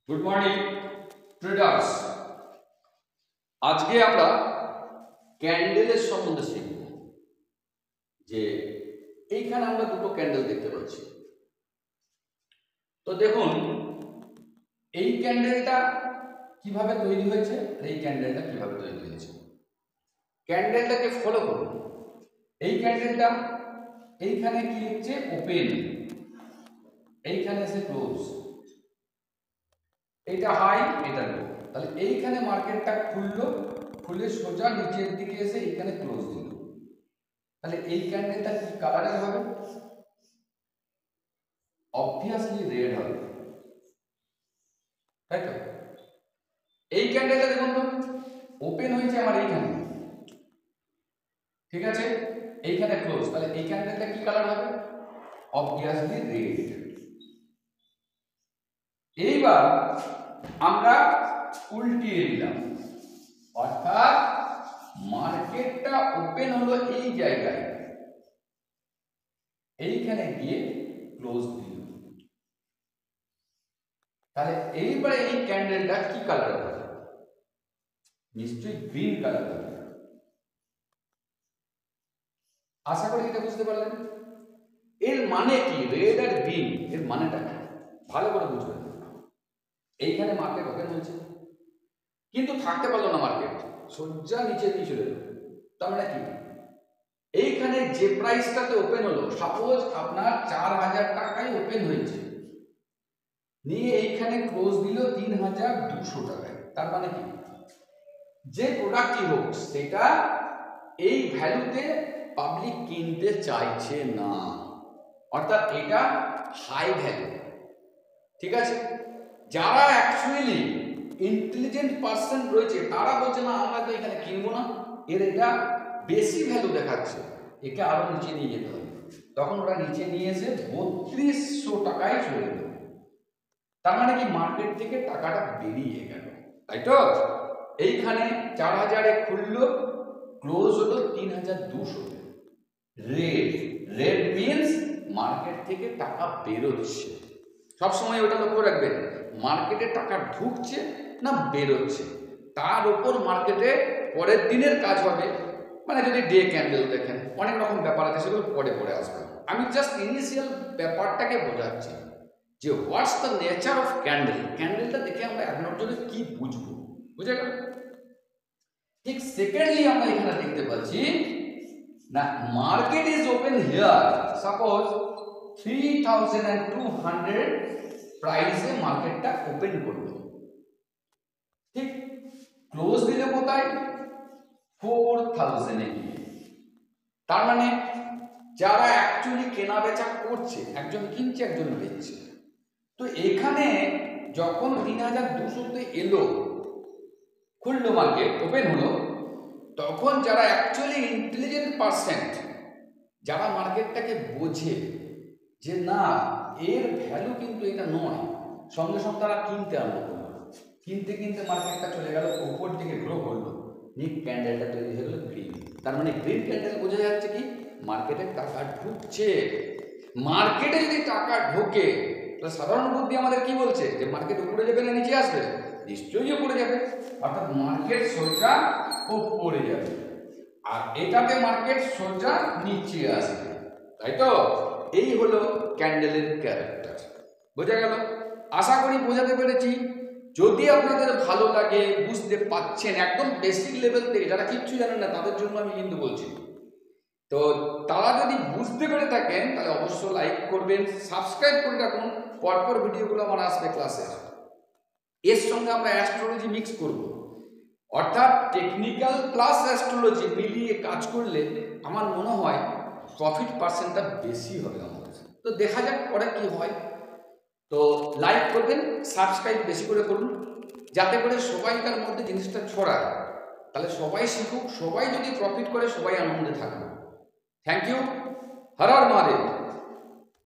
Good morning traders. আজকে আমরা ক্যান্ডেলের সম্বন্ধে শিখব। যে এইখানে আমরা দুটো ক্যান্ডেল দেখতে পাচ্ছি। তো দেখুন এই ক্যান্ডেলটা কিভাবে তৈরি হয়েছে আর এই ক্যান্ডেলটা কিভাবে তৈরি হয়েছে। ক্যান্ডেলটাকে ফলো করুন। এই ক্যান্ডেলটা এইখানে কি লিখছে ওপেন, এইখানে এসে ক্লোজ, এটা হাই এটা লো। তাহলে এইখানে মার্কেটটা খুললো, খুলে সোজা নিচের দিকে এসে এইখানে ক্লোজ দিল। তাহলে এই ক্যান্ডেলটা কি কালারের হবে? অবভিয়াসলি রেড হবে, তাই তো? এই ক্যান্ডেলটা দেখুন তো ওপেন হয়েছে আমার এইখানে, ঠিক আছে, এইখানে ক্লোজ। তাহলে এই ক্যান্ডেলটা কি কালার হবে? Obviously red. এইবার আমরা উল্টিয়ে দিলাম, অর্থাৎ মার্কেটটা ওপেন হলো এই জায়গায়, এইখানে গিয়ে ক্লোজ দিল। তাহলে এইবারে এই ক্যান্ডেলটা কি কালার হবে? নিশ্চয়ই গ্রিন কালার হবে। আশা করি এটা বুঝতে পারলেন। এর মানে কি? রেড আর গ্রিন এর মানেটা কি ভালো করে বুঝবেন। এইখানে মার্কেট ওপেন হয়েছে, কিন্তু থাকতে পারলো না, মার্কেট সোজা নিচে দিয়ে চলে এলো। তার মানে কি? এইখানে যে প্রাইসটাতে ওপেন হলো, সাপোজ আপনার 4000 টাকায় ওপেন হয়েছে, নিয়ে এইখানে ক্লোজ দিল 3200 টাকায়। তার মানে কি? যে প্রোডাক্টই হোক সেটা এই ভ্যালুতে পাবলিক কিনতে চাইছে না, অর্থাৎ এটা হাই ভ্যালু, ঠিক আছে। যারা অ্যাকচুয়ালি ইন্টেলিজেন্ট পার্সন রয়েছে তারা বলছে না আমরা তো এখানে কিনবো না, এর এটা বেশি ভ্যালু দেখাচ্ছে, একে আরো নিচে নিয়ে যেতে হবে। তখন ওরা নিচে নিয়ে এসে 3200 টাকায় চলে গেল। তার মানে কি? মার্কেট থেকে টাকাটা বেরিয়ে গেল, তাই তো? এইখানে 4000-এ খুললো, ক্লোজ হলো 3200। রেড, রেড মিন্স মার্কেট থেকে টাকা বেরোচ্ছে। সবসময় ওটা লক্ষ্য রাখবেন, মার্কেটে টাকা ঢুকছে না বেরোচ্ছে, তার উপর মার্কেটে পরের দিনের কাজ হবে। মানে যদি ডে ক্যান্ডেল দেখেন, অনেক রকম ব্যাপার আছে, সেগুলো পরে পরে আসবে। আমি জাস্ট ইনিশিয়াল ব্যাপারটাকে বোঝাচ্ছি যে what's the nature of candle. ক্যান্ডেলটা দেখে আমরা এক নজরে কি বুঝবো, বুঝে গেল? ঠিক সেকেন্ডলি আমরা এখানে দেখতে পাচ্ছি না, market is open here, suppose 3200 প্রাইসে মার্কেটটা ওপেন করলো, ঠিক। ক্লোজ দিলে কোথায়? 4000-এ গিয়ে। তার মানে যারা অ্যাকচুয়ালি কেনা বেচা করছে, একজন কিনছে একজন বেচছে, তো এখানে যখন 3200-তে এলো, খুললো, মার্কেট ওপেন হলো, তখন যারা অ্যাকচুয়ালি ইন্টেলিজেন্ট পার্সেন্ট, যারা মার্কেটটাকে বোঝে যে না এর ভ্যালু কিন্তু এটা নয়, সঙ্গে সঙ্গে তারা কিনতে আরম্ভ করলো। কিনতে কিনতে মার্কেটটা চলে গেল উপর দিকে, গ্রো করলো, নিক ক্যান্ডেলটা তৈরি হয়ে গেল গ্রিন। তার মানে গ্রিন ক্যান্ডেল বোঝা যাচ্ছে কি? মার্কেটে টাকা ঢুকছে। মার্কেটে যদি টাকা ঢোকে তাহলে সাধারণ বুদ্ধি আমাদের কি বলছে? যে মার্কেট উপরে যাবে না নিচে আসবে? নিশ্চয়ই উপরে যাবে, অর্থাৎ মার্কেট সোজা উপরে যাবে, আর এটাতে মার্কেট সোজা নিচে আসবে, তাই তো? এই হলো ক্যান্ডেলের ক্যারেক্টার। বোঝা গেল? আশা করি বোঝাতে পেরেছি। যদি আপনাদের ভালো লাগে, বুঝতে পাচ্ছেন, একদম বেসিক লেভেল থেকে, যারা কিচ্ছু জানেন না তাদের জন্য আমি কিন্তু বলছি, তো তারা যদি বুঝতে পেরে থাকেন তাহলে অবশ্যই লাইক করবেন, সাবস্ক্রাইব করে রাখুন, পরপর ভিডিওগুলো আমার আসবে ক্লাসে। এর সঙ্গে আমরা অ্যাস্ট্রোলজি মিক্স করব, অর্থাৎ টেকনিক্যাল প্লাস অ্যাস্ট্রোলজি মিলিয়ে কাজ করলে আমার মনে হয় প্রফিট পার্সেন্টটা বেশি হবে আমাদের। তো দেখা যাক পরে কি হয়। তো লাইক করবেন, সাবস্ক্রাইব বেশি করে করুন, যাতে করে সবাইকার মধ্যে জিনিসটা ছড়ায়। তাহলে সবাই শিখুক, সবাই যদি প্রফিট করে সবাই আনন্দে থাকবে। Thank you. হর হর মহাদেব।